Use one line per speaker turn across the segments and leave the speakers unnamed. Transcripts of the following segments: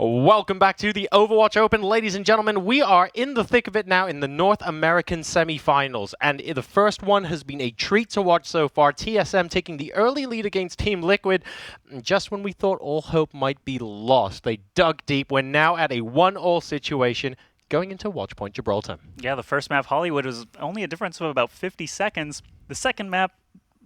Welcome back to the Overwatch Open, ladies and gentlemen. We are in the thick of it now in the North American semi-finals, and the first one has been a treat to watch so far. TSM taking the early lead against Team Liquid. Just when we thought all hope might be lost, they dug deep. We're now at a 1-all situation going into Watchpoint Gibraltar.
Yeah, the first map, Hollywood, was only a difference of about 50 seconds. The second map,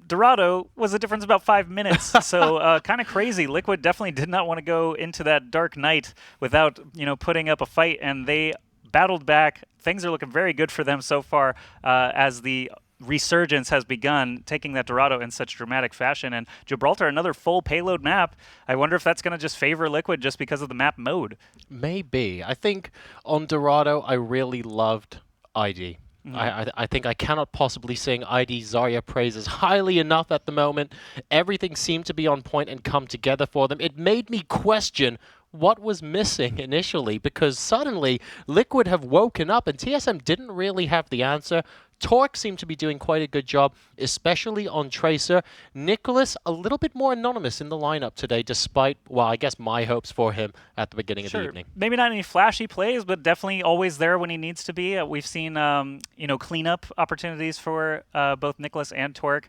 Dorado, was a difference of about 5 minutes, so kind of crazy. Liquid definitely did not want to go into that dark night without, putting up a fight, and they battled back. Things are looking very good for them so far as the resurgence has begun, taking that Dorado in such dramatic fashion. And Gibraltar, another full payload map. I wonder if that's going to just favor Liquid just because of the map mode.
Maybe. I think on Dorado, I really loved ID. I think I cannot possibly sing ID Zarya praises highly enough at the moment. Everything seemed to be on point and come together for them. It made me question what was missing initially, because suddenly Liquid have woken up and TSM didn't really have the answer. Torque seemed to be doing quite a good job, especially on Tracer. Nicholas, a little bit more anonymous in the lineup today, despite, well, I guess my hopes for him at the beginning of the evening.
Maybe not any flashy plays, but definitely always there when he needs to be. We've seen, cleanup opportunities for both Nicholas and Torque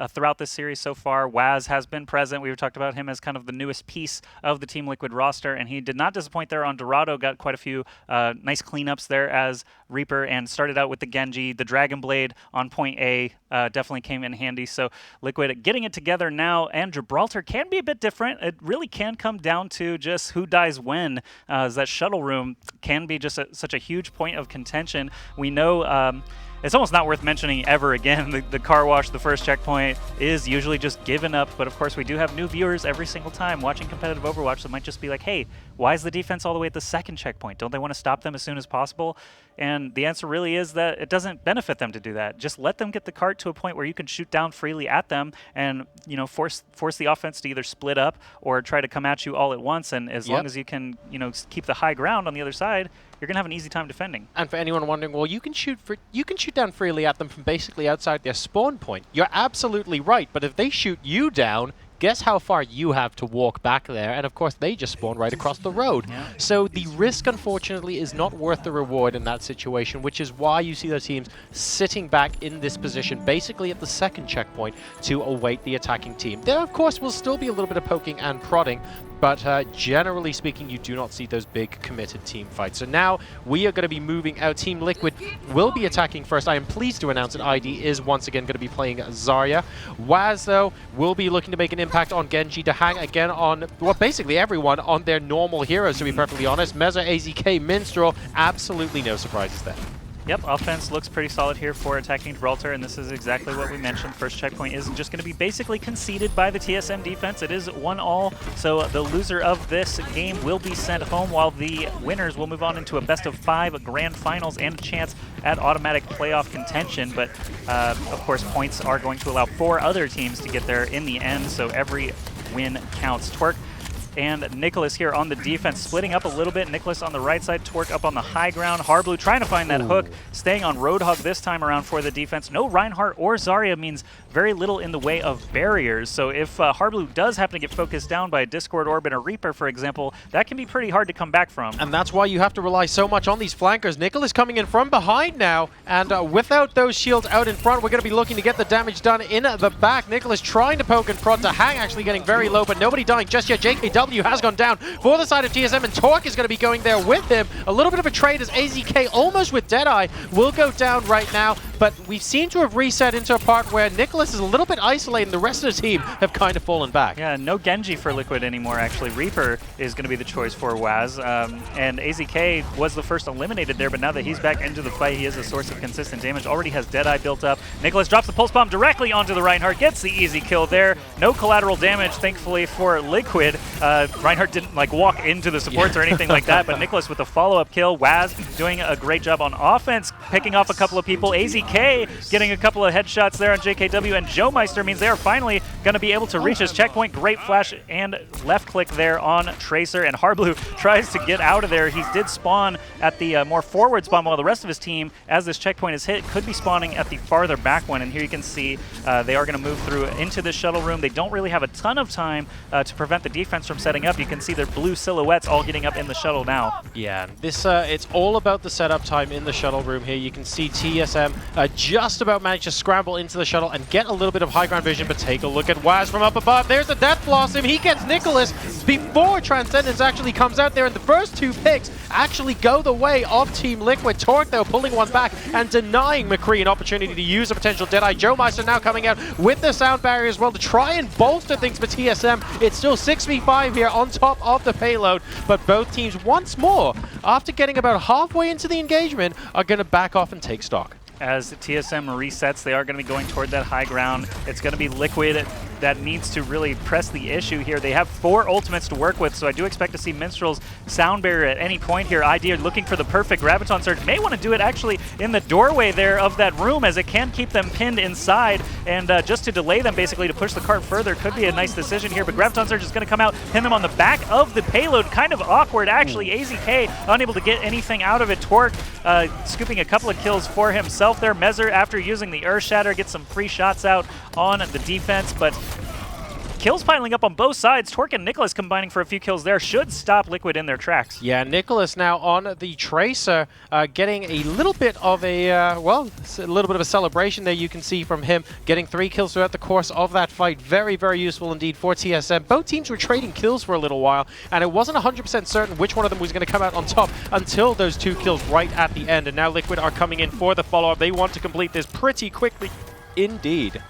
throughout this series so far. Waz has been present. We've talked about him as kind of the newest piece of the Team Liquid roster, and he did not disappoint there on Dorado. Got quite a few nice cleanups there as Reaper, and started out with the Genji. The Dragon Blade on point A definitely came in handy. So Liquid getting it together now, and Gibraltar can be a bit different. It really can come down to just who dies when, as that shuttle room can be just such a huge point of contention. We know it's almost not worth mentioning ever again. The car wash, the first checkpoint, is usually just given up. But of course, we do have new viewers every single time watching competitive Overwatch that might just be like, hey, why is the defense all the way at the second checkpoint? Don't they want to stop them as soon as possible? And the answer really is that it doesn't benefit them to do that. Just let them get the cart to a point where you can shoot down freely at them and, force the offense to either split up or try to come at you all at once. And as long as you can, keep the high ground on the other side, you're going to have an easy time defending.
And for anyone wondering, well, you can shoot down freely at them from basically outside their spawn point. You're absolutely right, but if they shoot you down, guess how far you have to walk back there? And of course, they just spawn right across the road. Yeah. So the risk, unfortunately, is not worth the reward in that situation, which is why you see those teams sitting back in this position, basically at the second checkpoint, to await the attacking team. There, of course, will still be a little bit of poking and prodding, but generally speaking, you do not see those big committed team fights. So now we are going to be moving out. Team Liquid will be attacking first. I am pleased to announce that ID is once again going to be playing Zarya. Waz, though, will be looking to make an impact on Genji to hang again on, well, basically everyone on their normal heroes, to be perfectly honest. Meza, AZK, Minstrel, absolutely no surprises there.
Yep, offense looks pretty solid here for attacking Gibraltar, and this is exactly what we mentioned. First checkpoint is just going to be basically conceded by the TSM defense. It is 1-all, so the loser of this game will be sent home, while the winners will move on into a best-of-5 grand finals and a chance at automatic playoff contention. But, of course, points are going to allow 4 other teams to get there in the end, so every win counts. Twerk and Nicholas here on the defense, splitting up a little bit. Nicholas on the right side, Torque up on the high ground. Harblue trying to find that hook, staying on Roadhog this time around for the defense. No Reinhardt or Zarya means very little in the way of barriers. So if Harblue does happen to get focused down by a Discord Orb and a Reaper, for example, that can be pretty hard to come back from.
And that's why you have to rely so much on these flankers. Nicholas coming in from behind now, and without those shields out in front, we're going to be looking to get the damage done in the back. Nicholas trying to poke and prod to hang, actually getting very low, but nobody dying just yet. JKW has gone down for the side of TSM, and Torque is going to be going there with him. A little bit of a trade as AZK, almost with Deadeye, will go down right now, but we seem to have reset into a part where Nicholas is a little bit isolated and the rest of the team have kind of fallen back.
Yeah, no Genji for Liquid anymore, actually. Reaper is going to be the choice for Waz, and AZK was the first eliminated there, but now that he's back into the fight, he is a source of consistent damage. Already has Deadeye built up. Nicholas drops the Pulse Bomb directly onto the Reinhardt, gets the easy kill there. No collateral damage, thankfully, for Liquid. Reinhardt didn't walk into the supports or anything like that, but Nicholas with a follow-up kill. Waz doing a great job on offense, picking off a couple of people. AZK getting a couple of headshots there on JKW, and Joe Meister means they are finally going to be able to reach his checkpoint. Great flash and left click there on Tracer, and Harblue tries to get out of there. He did spawn at the more forward spawn, while the rest of his team, as this checkpoint is hit, could be spawning at the farther back one. And here you can see they are going to move through into the shuttle room. They don't really have a ton of time to prevent the defense from setting up. You can see their blue silhouettes all getting up in the shuttle now.
Yeah, this it's all about the setup time in the shuttle room here. You can see TSM just about managed to scramble into the shuttle and get a little bit of high ground vision, but take a look at Waz from up above. There's a Death Blossom. He gets Nicholas before Transcendence actually comes out there, and the first two picks actually go the way of Team Liquid. Torque, though, pulling one back and denying McCree an opportunity to use a potential Deadeye. Joe Meister now coming out with the sound barrier as well to try and bolster things for TSM. It's still 6v5 here on top of the payload, but both teams once more, after getting about halfway into the engagement, are going to back off and take stock.
As TSM resets, they are going to be going toward that high ground. It's going to be Liquid that needs to really press the issue here. They have 4 ultimates to work with, so I do expect to see Minstrel's sound barrier at any point here. ID looking for the perfect Graviton Surge. May want to do it actually in the doorway there of that room, as it can keep them pinned inside, and just to delay them, basically to push the cart further, could be a nice decision here. But Graviton Surge is going to come out, pin them on the back of the payload. Kind of awkward, actually. AZK unable to get anything out of it. Torque scooping a couple of kills for himself there. Mezzer, after using the Earth Shatter, gets some free shots out on the defense, but kills piling up on both sides. Torque and Nicholas combining for a few kills there should stop Liquid in their tracks. Yeah,
Nicholas now on the Tracer, getting a little bit of a, well, a little bit of a celebration there. You can see from him getting 3 kills throughout the course of that fight. Very, very useful indeed for TSM. Both teams were trading kills for a little while, and it wasn't 100% certain which one of them was going to come out on top until those 2 kills right at the end. And now Liquid are coming in for the follow-up. They want to complete this pretty quickly indeed.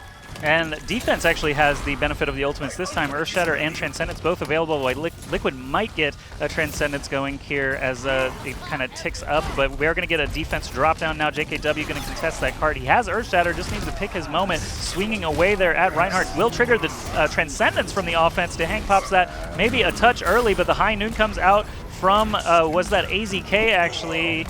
And defense actually has the benefit of the ultimates this time. Earthshatter and Transcendence both available. While Liquid might get a Transcendence going here as it kind of ticks up, but we are going to get a defense drop down now. JKW going to contest that card. He has Earthshatter, just needs to pick his moment. Swinging away there at Reinhardt will trigger the Transcendence from the offense. DeHang pops that maybe a touch early, but the high noon comes out from, was that AZK actually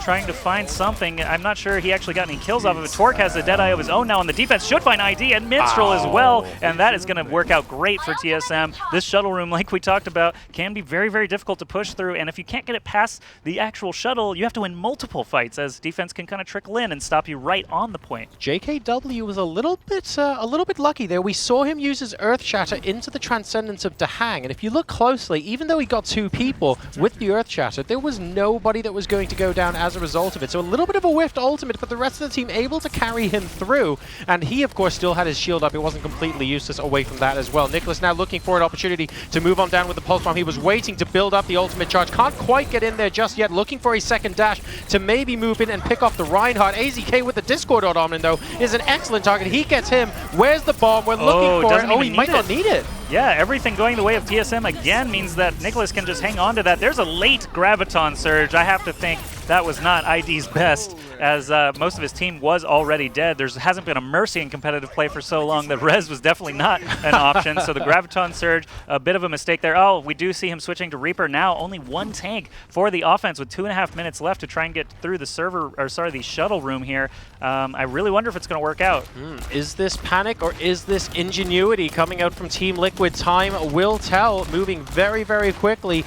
trying to find something. I'm not sure he actually got any kills off of it. Torque has a Deadeye of his own now on the defense. Should find ID and Minstrel as well. And that is going to work out great for TSM. This shuttle room, like we talked about, can be very, very difficult to push through. And if you can't get it past the actual shuttle, you have to win multiple fights, as defense can kind of trickle in and stop you right on the point.
JKW was a little bit lucky there. We saw him use his Earth Shatter into the Transcendence of DeHang. And if you look closely, even though he got 2 people with the Earth Shatter, there was nobody that was going to go down as a result of it. So a little bit of a whiffed ultimate, but the rest of the team able to carry him through. And he, of course, still had his shield up. It wasn't completely useless away from that as well. Nicholas now looking for an opportunity to move on down with the Pulse Bomb. He was waiting to build up the ultimate charge. Can't quite get in there just yet. Looking for a second dash to maybe move in and pick off the Reinhardt. AZK with the Discord Odomin, though, is an excellent target. He gets him. Where's the bomb? We're looking for it. Oh, he might not need it.
Yeah, everything going the way of TSM again means that Nicholas can just hang on to that. There's a late Graviton Surge. I have to think that was not ID's best, as most of his team was already dead. There hasn't been a Mercy in competitive play for so long that Res was definitely not an option. So the Graviton Surge, a bit of a mistake there. Oh, we do see him switching to Reaper now. Only 1 tank for the offense with 2.5 minutes left to try and get through the the shuttle room here. I really wonder if it's going to work out.
Is this panic or is this ingenuity coming out from Team Liquid? Time will tell. Moving very, very quickly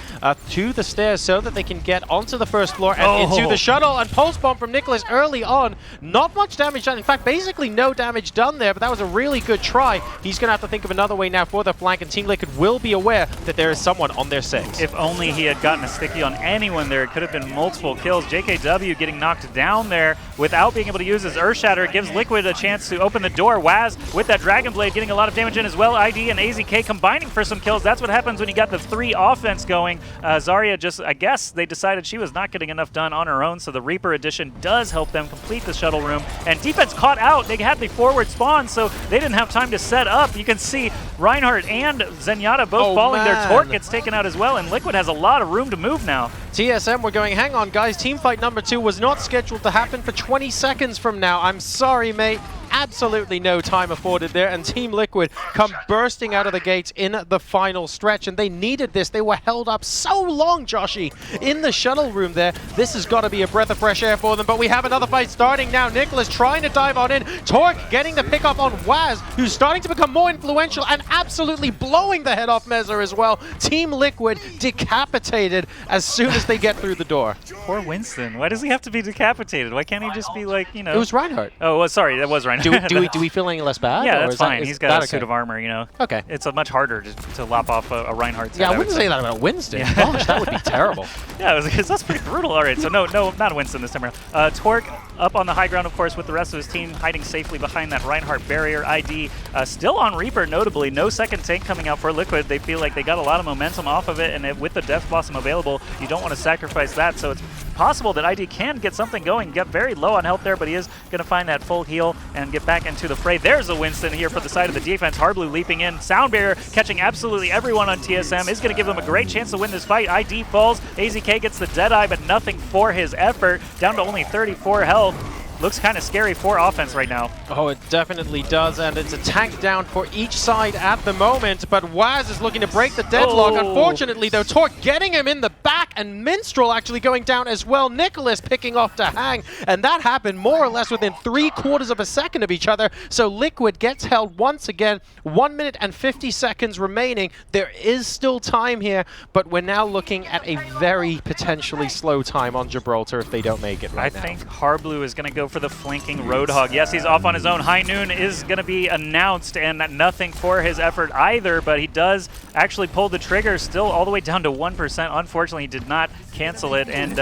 to the stairs so that they can get onto the first floor and into the shuttle. And Pulse Bomb from Nicholas early on. Not much damage done. In fact, basically no damage done there, but that was a really good try. He's going to have to think of another way now for the flank, and Team Liquid will be aware that there is someone on their 6.
If only he had gotten a sticky on anyone there, it could have been multiple kills. JKW getting knocked down there without being able to use his Earth Shatter. It gives Liquid a chance to open the door. Waz with that Dragon Blade getting a lot of damage in as well. ID and AZK combining for some kills. That's what happens when you got the 3 offense going. Zarya just, I guess, they decided she was not getting enough done on her own, so the Reaper edition does help them complete the shuttle room. And defense caught out. They had the forward spawn, so they didn't have time to set up. You can see Reinhardt and Zenyatta both falling. Their Torque gets taken out as well, and Liquid has a lot of room to move now.
TSM, we're going, hang on, guys. Team fight number 2 was not scheduled to happen for 20 seconds from now. I'm sorry, mate. absolutely no time afforded there, and Team Liquid come bursting out of the gates in the final stretch, and they needed this. They were held up so long, Joshy, in the shuttle room there. This has got to be a breath of fresh air for them, but we have another fight starting now. Nicholas trying to dive on in. Torque getting the pick up on Waz, who's starting to become more influential and absolutely blowing the head off Mezzer as well. Team Liquid decapitated as soon as they get through the door.
Poor Winston. Why does he have to be decapitated? Why can't he just be like, you know?
It was Reinhardt.
Oh, well, sorry, that was Reinhardt.
Do we feel any less bad?
Yeah,
or
that's
is that-
fine.
is
He's got
that
a suit of armor, you know.
Okay.
It's much harder to lop off a Reinhardt's
Yeah,
head,
I wouldn't say that about Winston.
Yeah.
Gosh, that would be terrible.
Yeah, that's pretty brutal. All right, so no, not Winston this time around. Torque up on the high ground, of course, with the rest of his team hiding safely behind that Reinhardt barrier. ID still on Reaper, notably. No second tank coming out for Liquid. They feel like they got a lot of momentum off of it, and with the Death Blossom available, you don't want to sacrifice that. So it's possible that ID can get something going. Get very low on health there, but he is going to find that full heal and get back into the fray. There's a Winston here for the side of the defense. Hardblue leaping in. Sound Barrier catching absolutely everyone on TSM is going to give them a great chance to win this fight. ID falls. AZK gets the Deadeye, but nothing for his effort. Down to only 34 health. Looks kind of scary for offense right now.
Oh, it definitely does, and it's a tank down for each side at the moment, but Waz is looking to break the deadlock.
Oh.
Unfortunately, though, Torque getting him in the back, and Minstrel actually going down as well. Nicholas picking off to Hang, and that happened more or less within 3/4 of a second of each other, so Liquid gets held once again. 1 minute and 50 seconds remaining. There is still time here, but we're now looking at a very potentially slow time on Gibraltar if they don't make it right now.
I think Hardblue is going to go for the flanking Roadhog. Yes, he's off on his own. High Noon is going to be announced, and nothing for his effort either, but he does actually pull the trigger, still all the way down to 1%. Unfortunately, he did not cancel it, and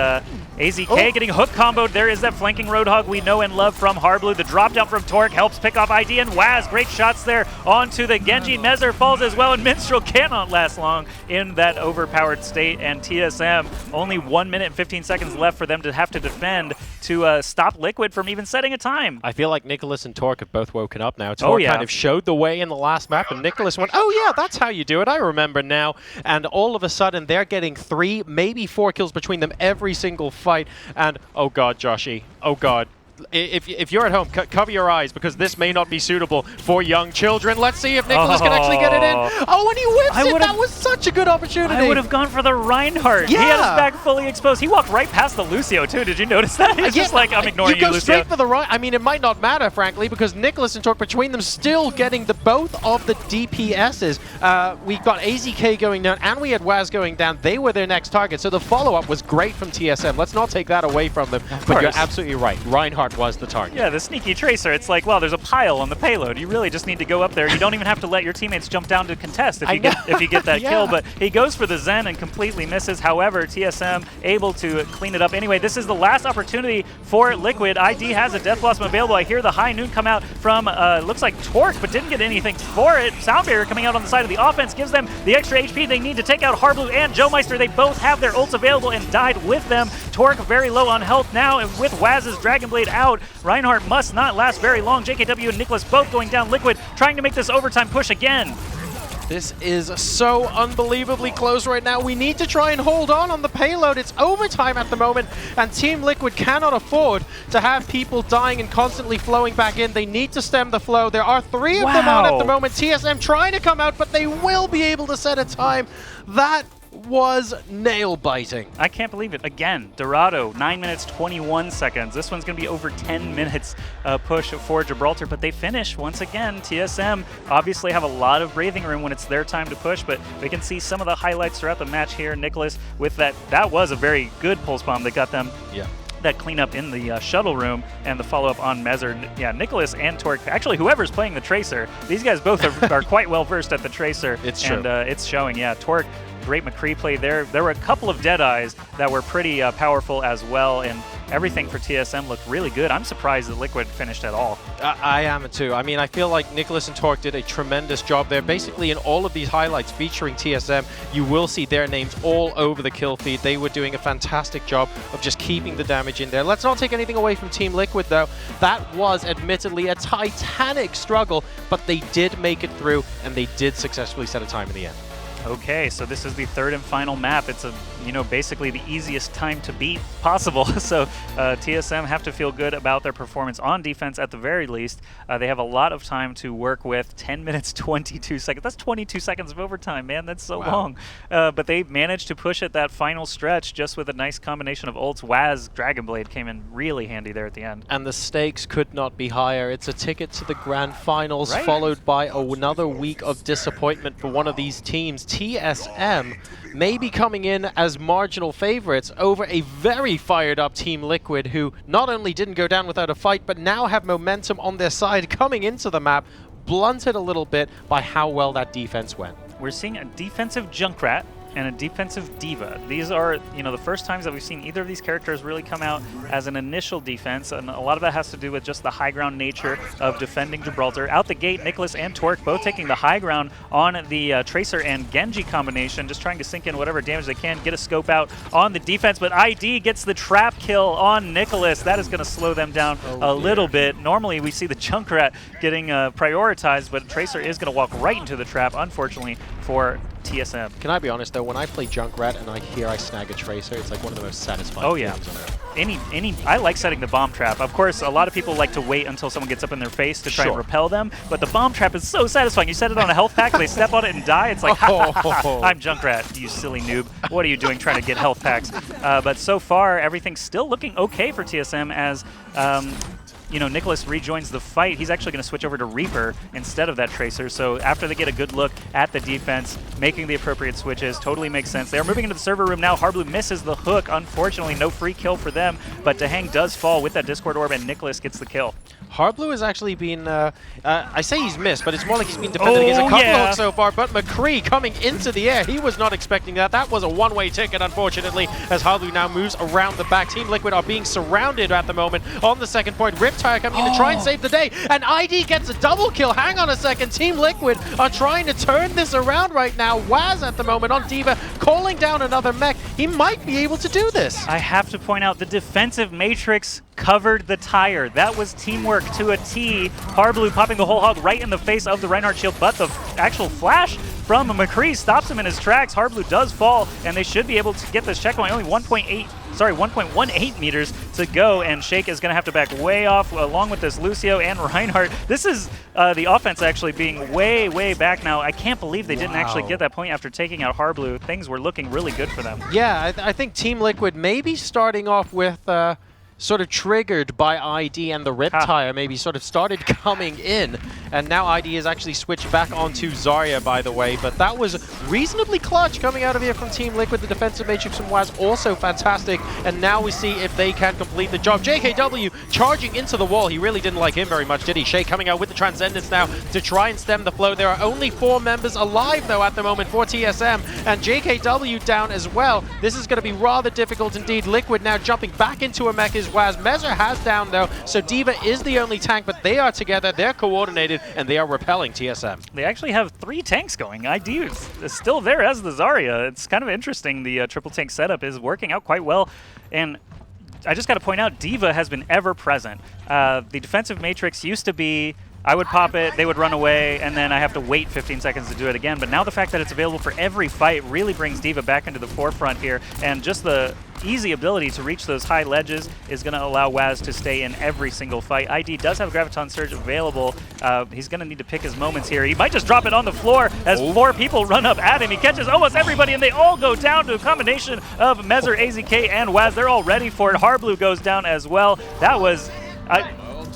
AZK getting hook comboed. There is that flanking Roadhog we know and love from Hardblue. The drop down from Torque helps pick off ID, and Waz, great shots there onto the Genji. Mezzer falls as well, and Minstrel cannot last long in that overpowered state, and TSM, only 1 minute and 15 seconds left for them to have to defend to stop Liquid from even setting a time.
I feel like Nicholas and Torque have both woken up now. Torque kind of showed the way in the last map, and Nicholas went, oh yeah, that's how you do it, I remember now. And all of a sudden, they're getting 3, maybe 4 kills between them every single fight. And, oh god, Joshy, oh god. If you're at home, cover your eyes, because this may not be suitable for young children. Let's see if Nicholas can actually get it in. Oh, and he whips it! That was such a good opportunity.
I would have gone for the Reinhardt.
Yeah.
He had his back fully exposed. He walked right past the Lucio, too. Did you notice that? He's just like, I'm ignoring you,
You go
Lucio.
straight for the right. I mean, it might not matter, frankly, because Nicholas and Torque, between them, still getting the both of the DPSs. We got AZK going down, and we had Waz going down. They were their next target, so the follow-up was great from TSM. Let's not take that away from them. But you're absolutely right. Reinhardt was the target.
Yeah, the sneaky tracer. It's like, well, there's a pile on the payload. You really just need to go up there. You don't even have to let your teammates jump down to contest if you get that kill. But he goes for the Zen and completely misses. However, TSM able to clean it up. Anyway, this is the last opportunity for Liquid. ID has a Death Blossom available. I hear the High Noon come out from, looks like Torque, but didn't get anything for it. Sound Barrier coming out on the side of the offense gives them the extra HP they need to take out Hardblue and Joe Meister. They both have their ults available and died with them. Torque very low on health now, and with Waz's Dragon Blade out, Reinhardt must not last very long. JKW and Nicholas both going down. Liquid trying to make this overtime push again.
This is so unbelievably close right now. We need to try and hold on the payload. It's overtime at the moment, and Team Liquid cannot afford to have people dying and constantly flowing back in. They need to stem the flow. There are 3 of them on at the moment. TSM trying to come out, but they will be able to set a time. That was nail-biting.
I can't believe it. Again, Dorado, 9 minutes, 21 seconds. This one's going to be over 10 minutes push for Gibraltar, but they finish once again. TSM obviously have a lot of breathing room when it's their time to push, but we can see some of the highlights throughout the match here. Nicholas with that was a very good pulse bomb that got them that cleanup in the shuttle room, and the follow-up on Mezzer. Yeah, Nicholas and Torque, actually whoever's playing the Tracer, these guys both are quite well versed at the Tracer.
It's true.
And it's showing, yeah. Torque, great McCree play there. There were a couple of Deadeyes that were pretty powerful as well, and everything for TSM looked really good. I'm surprised that Liquid finished at all.
I am too. I mean, I feel like Nicholas and Torque did a tremendous job there. Basically, in all of these highlights featuring TSM, you will see their names all over the kill feed. They were doing a fantastic job of just keeping the damage in there. Let's not take anything away from Team Liquid, though. That was admittedly a titanic struggle, but they did make it through, and they did successfully set a time in the end.
Okay, so this is the third and final map. It's basically the easiest time to beat possible. So TSM have to feel good about their performance on defense at the very least. They have a lot of time to work with. 10 minutes, 22 seconds. That's 22 seconds of overtime, man. That's so long. But they managed to push it that final stretch just with a nice combination of ults. Waz Dragon Blade came in really handy there at the end.
And the stakes could not be higher. It's a ticket to the grand finals, followed by another week of disappointment for one of these teams. TSM may be coming in as marginal favorites over a very fired up Team Liquid, who not only didn't go down without a fight, but now have momentum on their side coming into the map, blunted a little bit by how well that defense went.
We're seeing a defensive Junkrat and a defensive Diva. These are, the first times that we've seen either of these characters really come out as an initial defense, and a lot of that has to do with just the high ground nature of defending Gibraltar. Out the gate, Nicholas and Torque both taking the high ground on the Tracer and Genji combination, just trying to sink in whatever damage they can, get a scope out on the defense, but ID gets the trap kill on Nicholas. That is going to slow them down a little bit. Normally we see the Junkrat getting prioritized, but Tracer is going to walk right into the trap, unfortunately, for TSM.
Can I be honest though, when I play Junkrat and I snag a Tracer, it's like one of the most satisfying feelings on earth.
I like setting the bomb trap. Of course, a lot of people like to wait until someone gets up in their face to try and repel them, but the bomb trap is so satisfying. You set it on a health pack, they step on it and die. It's like, I'm Junkrat, you silly noob. What are you doing trying to get health packs? But so far, everything's still looking okay for TSM as Nicholas rejoins the fight. He's actually going to switch over to Reaper instead of that Tracer. So after they get a good look at the defense, making the appropriate switches totally makes sense. They're moving into the server room now. Hardblue misses the hook. Unfortunately, no free kill for them, but Dahang does fall with that Discord Orb, and Nicholas gets the kill.
Hardblue has actually been, I say he's missed, but it's more like he's been defended against a couple hooks so far, but McCree coming into the air, he was not expecting that. That was a one-way ticket, unfortunately, as Hardblue now moves around the back. Team Liquid are being surrounded at the moment on the second point. Riptire coming in to try and save the day, and ID gets a double kill. Hang on a second, Team Liquid are trying to turn this around right now. Waz at the moment on D.Va, calling down another mech. He might be able to do this.
I have to point out, the defensive matrix covered the tire. That was teamwork to a T. Hardblue popping the whole hog right in the face of the Reinhardt shield, but the actual flash from McCree stops him in his tracks. Hardblue does fall, and they should be able to get this checkpoint. Only 1.18 meters to go, and Shake is going to have to back way off along with this Lucio and Reinhardt. This is the offense actually being way, way back now. I can't believe they didn't actually get that point after taking out Hardblue. Things were looking really good for them.
Yeah, I think Team Liquid may be starting off with sort of triggered by ID and the Riptire, maybe sort of started coming in, and now ID has actually switched back onto Zarya, by the way, but that was reasonably clutch coming out of here from Team Liquid. The defensive matrix from Waz also fantastic, and now we see if they can complete the job. JKW charging into the wall. He really didn't like him very much, did he? Shay coming out with the Transcendence now to try and stem the flow. There are only 4 members alive, though, at the moment for TSM, and JKW down as well. This is going to be rather difficult indeed. Liquid now jumping back into a mech is Waz. Mezzer has down, though, so D.Va is the only tank, but they are together, they're coordinated, and they are repelling TSM.
They actually have 3 tanks going. ID is still there as the Zarya. It's kind of interesting. The triple tank setup is working out quite well, and I just got to point out, D.Va has been ever present. The defensive matrix used to be, I would pop it, they would run away, and then I have to wait 15 seconds to do it again. But now the fact that it's available for every fight really brings D.Va back into the forefront here, and just the easy ability to reach those high ledges is going to allow Waz to stay in every single fight. ID does have Graviton Surge available. He's going to need to pick his moments here. He might just drop it on the floor as 4 people run up at him. He catches almost everybody, and they all go down to a combination of Mezzer, AZK, and Waz. They're all ready for it. Hardblue goes down as well. That was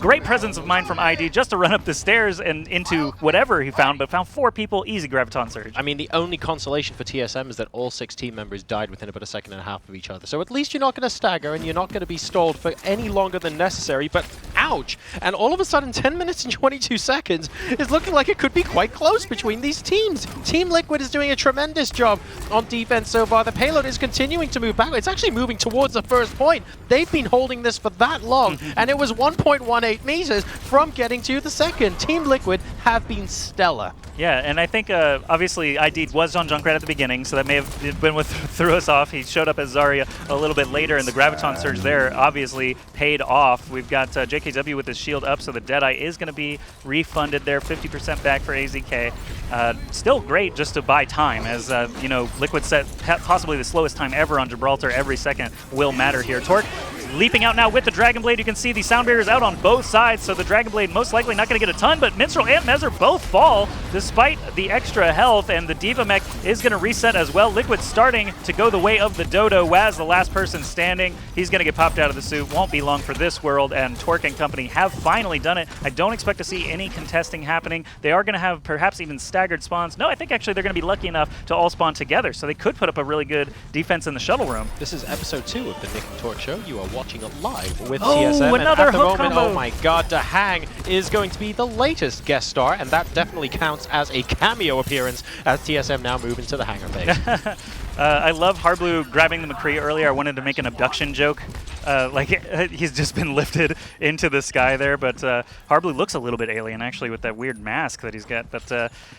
great presence of mind from ID just to run up the stairs and into whatever he found, but found 4 people, easy Graviton Surge.
I mean, the only consolation for TSM is that all 6 team members died within about a second and a half of each other. So at least you're not going to stagger and you're not going to be stalled for any longer than necessary, but ouch! And all of a sudden, 10 minutes and 22 seconds is looking like it could be quite close between these teams. Team Liquid is doing a tremendous job on defense so far. The payload is continuing to move back. It's actually moving towards the first point. They've been holding this for that long, and it was 1.18 8 meters from getting to the second. Team Liquid have been stellar.
Yeah, and I think obviously ID was on Junkrat at the beginning, so that may have been what threw us off. He showed up as Zarya a little bit later, and the Graviton Surge there obviously paid off. We've got JKW with his shield up, so the Deadeye is going to be refunded there, 50% back for AZK. Still great just to buy time, as you know, Liquid set possibly the slowest time ever on Gibraltar. Every second will matter here. Torque leaping out now with the Dragon Blade. You can see the sound barriers out on both sides, so the Dragon Blade most likely not going to get a ton, but Minstrel and Mezzer both fall despite the extra health, and the Diva Mech is going to reset as well. Liquid starting to go the way of the Dodo. Waz, the last person standing, he's going to get popped out of the suit. Won't be long for this world, and Torque and company have finally done it. I don't expect to see any contesting happening. They are going to have perhaps even staggered spawns. No, I think actually they're going to be lucky enough to all spawn together, so they could put up a really good defense in the shuttle room.
This is episode 2 of the Nick and Torque Show. You are watching it live with
Oh,
TSM, and
another
at the
hook
moment,
combo.
oh my god, Dahang is going to be the latest guest star, and that definitely counts as a cameo appearance as TSM now move into the hangar phase.
I love Harblue grabbing the McCree earlier. I wanted to make an abduction joke. He's just been lifted into the sky there, but Harblue looks a little bit alien actually with that weird mask that he's got. But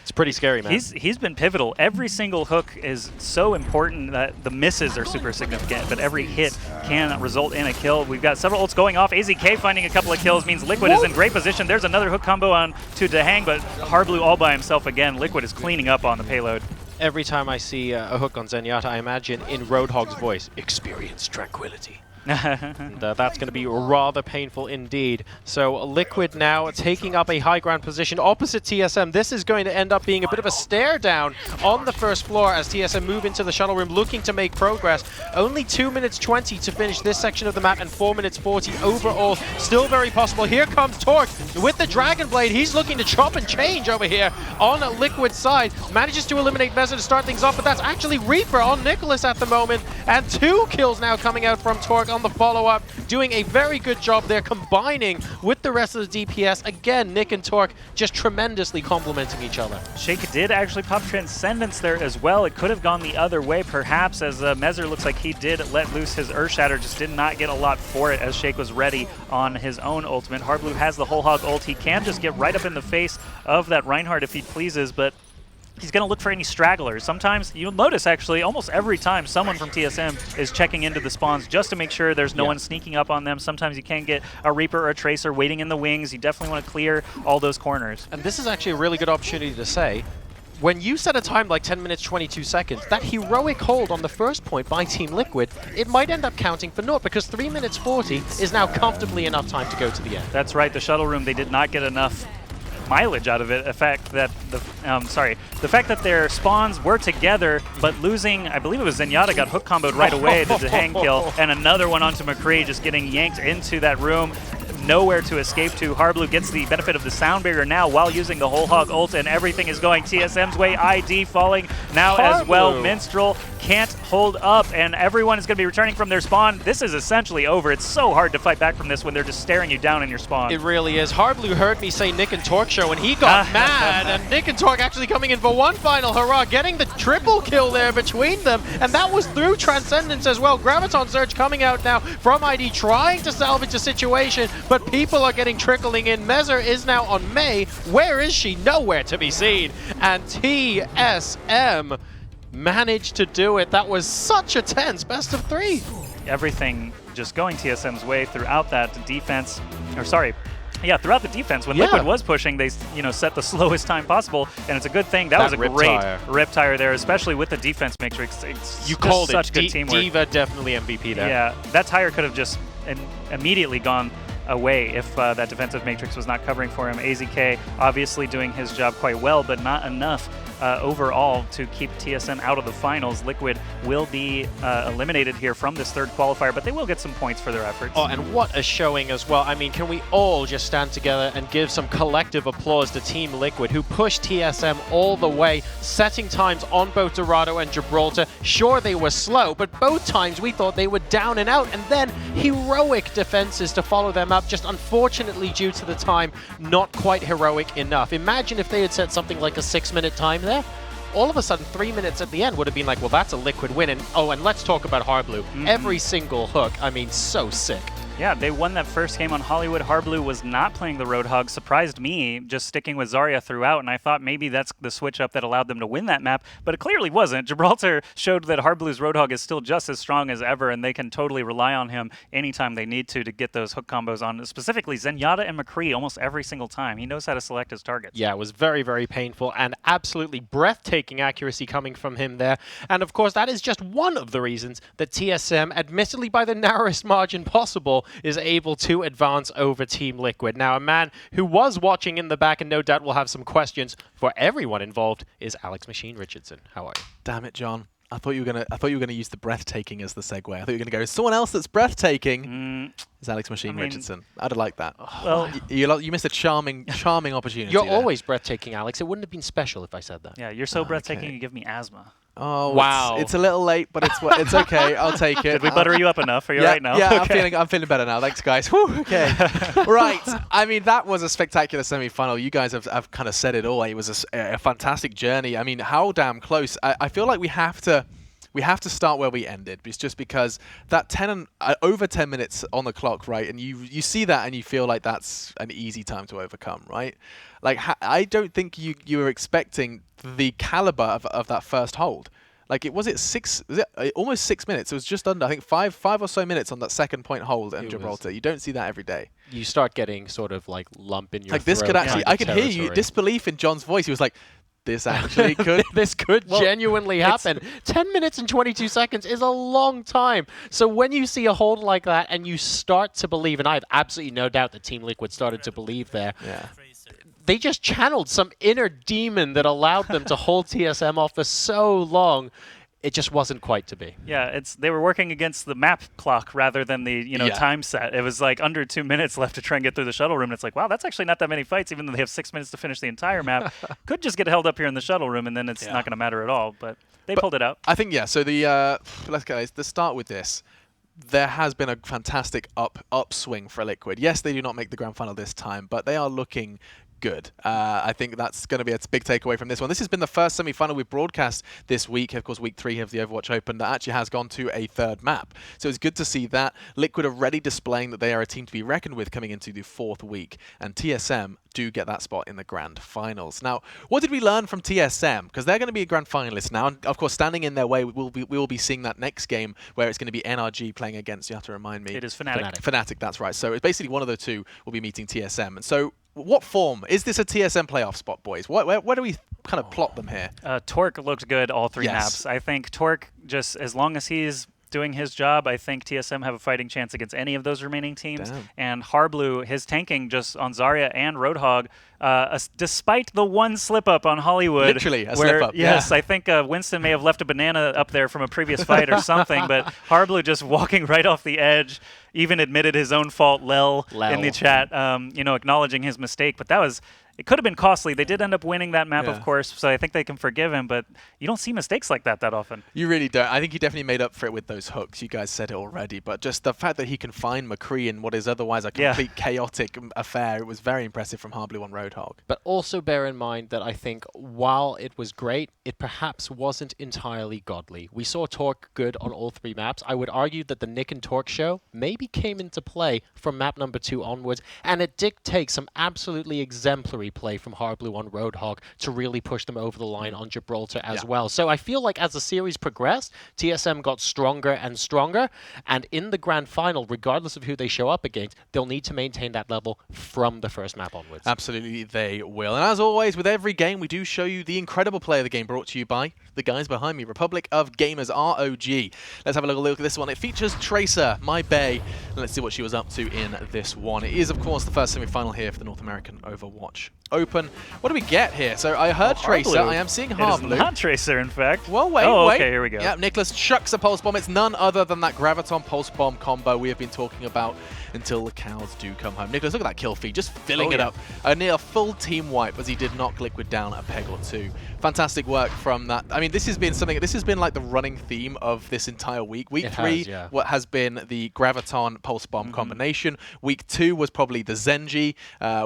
it's pretty scary, man.
He's been pivotal. Every single hook is so important that the misses are super significant, but every hit can result in a kill. We've got several ults going off. AZK finding a couple of kills means Liquid is in great position. There's another hook combo on to Dahang, but Harblue all by himself again. Liquid is cleaning up on the payload.
Every time I see a hook on Zenyatta, I imagine in Roadhog's voice, experience tranquility. And that's going to be rather painful indeed. So Liquid now taking up a high ground position opposite TSM. This is going to end up being a bit of a stare down on the first floor as TSM move into the shuttle room looking to make progress. Only 2 minutes 20 to finish this section of the map and 4 minutes 40 overall. Still very possible. Here comes Torque with the Dragon Blade. He's looking to chop and change over here on Liquid's side. Manages to eliminate Mezzer to start things off, but that's actually Reaper on Nicholas at the moment. And 2 kills now coming out from Torque on the follow-up, doing a very good job there, combining with the rest of the DPS. Again, Nick and Torque just tremendously complementing each other.
Shake did actually pop Transcendence there as well. It could have gone the other way, perhaps, as Mezzer looks like he did let loose his Earth Shatter, just did not get a lot for it as Shake was ready on his own ultimate. Harblue has the Whole Hog ult. He can just get right up in the face of that Reinhardt if he pleases, but he's going to look for any stragglers. Sometimes, you'll notice actually, almost every time someone from TSM is checking into the spawns just to make sure there's no one sneaking up on them. Sometimes you can get a Reaper or a Tracer waiting in the wings. You definitely want to clear all those corners.
And this is actually a really good opportunity to say, when you set a time like 10 minutes 22 seconds, that heroic hold on the first point by Team Liquid, it might end up counting for naught because 3 minutes 40 is now comfortably enough time to go to the end.
That's right, the shuttle room, they did not get enough mileage out of it. The fact that the fact that their spawns were together, but losing, I believe it was Zenyatta got hook comboed right away to the hang kill, and another one onto McCree, just getting yanked into that room. Nowhere to escape to. Harblue gets the benefit of the sound barrier now while using the Whole Hog ult, and everything is going TSM's way. ID falling now as well. Minstrel can't hold up, and everyone is going to be returning from their spawn. This is essentially over. It's so hard to fight back from this when they're just staring you down in your spawn.
It really is. Harblue heard me say Nick and Torque show, and he got mad, and Nick and Torque actually coming in for one final hurrah, getting the triple kill there between them, and that was through Transcendence as well. Graviton Surge coming out now from ID, trying to salvage the situation, but people are getting trickling in. Mezzer is now on May. Where is she? Nowhere to be seen. And TSM managed to do it. That was such a tense best of 3.
Everything just going TSM's way throughout that defense, or sorry, yeah, throughout the defense. When Liquid was pushing, they set the slowest time possible, and it's a good thing. That was a great riptire there, especially with the defense matrix.
You called it.
Such good teamwork.
Diva definitely MVP there.
Yeah, that tire could have just immediately gone away if that defensive matrix was not covering for him. AZK obviously doing his job quite well, but not enough overall to keep TSM out of the finals. Liquid will be eliminated here from this third qualifier, but they will get some points for their efforts.
Oh, and what a showing as well. I mean, can we all just stand together and give some collective applause to Team Liquid, who pushed TSM all the way, setting times on both Dorado and Gibraltar. Sure, they were slow, but both times we thought they were down and out, and then heroic defenses to follow them up, just unfortunately due to the time, not quite heroic enough. Imagine if they had set something like a 6-minute time there. All of a sudden, 3 minutes at the end would have been like, well, that's a Liquid win. And oh, and let's talk about Harblue. Every single hook, I mean, so sick.
Yeah, they won that first game on Hollywood. Harblu was not playing the Roadhog. Surprised me, just sticking with Zarya throughout, and I thought maybe that's the switch-up that allowed them to win that map, but it clearly wasn't. Gibraltar showed that Harblu's Roadhog is still just as strong as ever, and they can totally rely on him anytime they need to get those hook combos on, specifically Zenyatta and McCree almost every single time. He knows how to select his targets.
Yeah, it was very, very painful and absolutely breathtaking accuracy coming from him there. And of course, that is just one of the reasons that TSM, admittedly by the narrowest margin possible, is able to advance over Team Liquid. Now, a man who was watching in the back and no doubt will have some questions for everyone involved is Alex Machine Richardson. How are you?
Damn it, John. I thought you were gonna use the breathtaking as the segue. I thought you were gonna go, someone else that's breathtaking is Alex Machine Richardson. I'd have liked that.
Well,
you missed a charming opportunity.
You're
there.
always breathtaking, Alex. It wouldn't have been special if I said that.
yeah, you're so breathtaking
okay.
you give me asthma.
Oh,
wow.
It's a little late, but it's okay. I'll take it.
Did we butter you up enough? Are you
yeah,
right now?
Yeah,
Okay.
I'm feeling better now. Thanks, guys. Whew, okay. Right. I mean, that was a spectacular semi-final. You guys have kind of said it all. It was a fantastic journey. I mean, how damn close. I feel like we have to start where we ended. It's just because that over 10 minutes on the clock, right? And you see that and you feel like that's an easy time to overcome, right? Like, I don't think you were expecting the caliber of that first hold. Like, was it almost 6 minutes? It was just under, I think, five or so minutes on that second point hold in Gibraltar. You don't see that every day.
You start getting sort of like lump in your
Like, this
throat
could actually,
kind
I
of
could hear you,
territory.
disbelief in John's voice. He was like, this actually could.
This could
Well,
genuinely happen. 10 minutes and 22 seconds is a long time. So when you see a hold like that and you start to believe, and I have absolutely no doubt that Team Liquid started to believe there,
Yeah.
they just channeled some inner demon that allowed them to hold TSM off for so long. It just wasn't quite to be.
Yeah, they were working against the map clock rather than the
Yeah.
time set. It was like under 2 minutes left to try and get through the shuttle room. And it's like, wow, that's actually not that many fights, even though they have 6 minutes to finish the entire map. Could just get held up here in the shuttle room, and then it's not going to matter at all. But they pulled it out.
I think, yeah, so let's start with this. There has been a fantastic upswing for Liquid. Yes, they do not make the grand final this time, but they are looking good. I think that's going to be a big takeaway from this one. This has been the first semi-final we've broadcast this week, of course, week 3 of the Overwatch Open, that actually has gone to a third map. So it's good to see that. Liquid are already displaying that they are a team to be reckoned with coming into the 4th week, and TSM do get that spot in the grand finals. Now, what did we learn from TSM? Because they're going to be a grand finalist now, and of course, standing in their way, we will be seeing that next game where it's going to be NRG playing against, you have to remind me.
It is Fnatic.
Fnatic, that's right. So it's basically one of the two will be meeting TSM. And so what form? Is this a TSM playoff spot, boys? Where do we kind of plot them here?
Torque looked good all 3
Yes.
maps. I think Torque, just as long as he's doing his job, I think TSM have a fighting chance against any of those remaining teams.
Damn.
And Harblu, his tanking just on Zarya and Roadhog, despite the one slip-up on Hollywood.
Literally, a
where,
slip-up,
yes,
yeah.
I think Winston may have left a banana up there from a previous fight or something, but Harblu just walking right off the edge, even admitted his own fault, Lel. In the chat, acknowledging his mistake. But it could have been costly. They did end up winning that map, of course, so I think they can forgive him, but you don't see mistakes like that often.
You really don't. I think he definitely made up for it with those hooks. You guys said it already, but just the fact that he can find McCree in what is otherwise a complete chaotic affair, it was very impressive from Harblu on Roadhog.
But also bear in mind that I think while it was great, it perhaps wasn't entirely godly. We saw Torque good on all 3 maps. I would argue that the Nick and Torque show maybe came into play from map number 2 onwards, and it did take some absolutely exemplary play from Harblu on Roadhog to really push them over the line on Gibraltar as well. So I feel like as the series progressed, TSM got stronger and stronger, and in the grand final, regardless of who they show up against, they'll need to maintain that level from the first map onwards.
Absolutely, they will. And as always, with every game, we do show you the incredible play of the game, brought to you by the guys behind me, Republic of Gamers, ROG. Let's have a look at this one. It features Tracer, my bae, and let's see what she was up to in this one. It is, of course, the first semi-final here for the North American Overwatch Open. What do we get here? So I heard Tracer. I am seeing Harblu.
It is not Tracer, in fact.
Well, wait.
Okay, here we go.
Yeah, Nicholas chucks a Pulse Bomb. It's none other than that Graviton Pulse Bomb combo we have been talking about until the cows do come home. Nicholas, look at that kill feed, just filling it up. A near full team wipe as he did knock Liquid down a peg or 2. Fantastic work from that. I mean, this has been like the running theme of this entire week. Week 3 what has been the Graviton Pulse Bomb combination. Week 2 was probably the Zenji.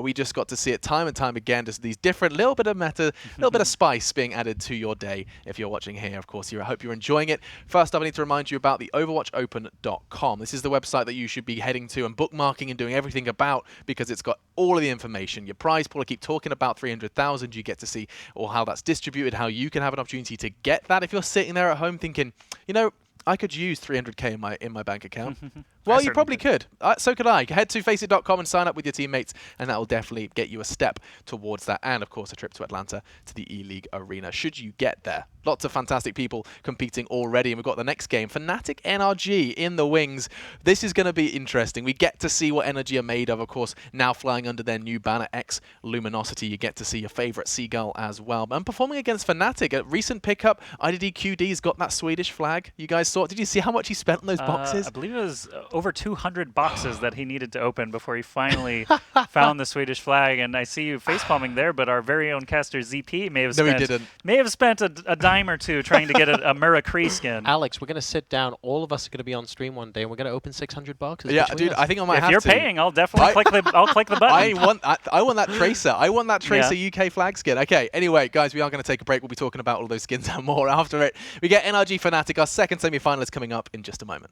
We just got to see it time time again. Just these different little bit of meta, little bit of spice being added to your day. If you're watching here, of course, I hope you're enjoying it. First up, I need to remind you about the OverwatchOpen.com. This is the website that you should be heading to and bookmarking and doing everything about, because it's got all of the information. Your prize pool, I keep talking about 300,000. You get to see how that's distributed, how you can have an opportunity to get that. If you're sitting there at home thinking, you know, I could use 300k in my bank account. Well, you probably could. So could I. Head to FACEIT.com and sign up with your teammates, and that will definitely get you a step towards that. And, of course, a trip to Atlanta to the ELEAGUE arena, should you get there. Lots of fantastic people competing already, and we've got the next game, Fnatic NRG in the wings. This is going to be interesting. We get to see what NRG are made of course, now flying under their new banner, X Luminosity. You get to see your favorite Seagull as well. And performing against Fnatic, a recent pickup, IDDQD's got that Swedish flag. You guys saw it. Did you see how much he spent on those boxes?
I believe it was over 200 boxes that he needed to open before he finally found the Swedish flag. And I see you facepalming there, but our very own caster ZP may have spent a dime or two trying to get a Murakri skin.
Alex, we're going to sit down. All of us are going to be on stream one day, and we're going to open 600 boxes.
Yeah, dude, I think I might have to.
If you're paying, I'll definitely click the button.
I want that Tracer. I want that Tracer UK flag skin. Okay, anyway, guys, we are going to take a break. We'll be talking about all those skins and more after it. We get NRG Fnatic, our second semi-finalist, coming up in just a moment.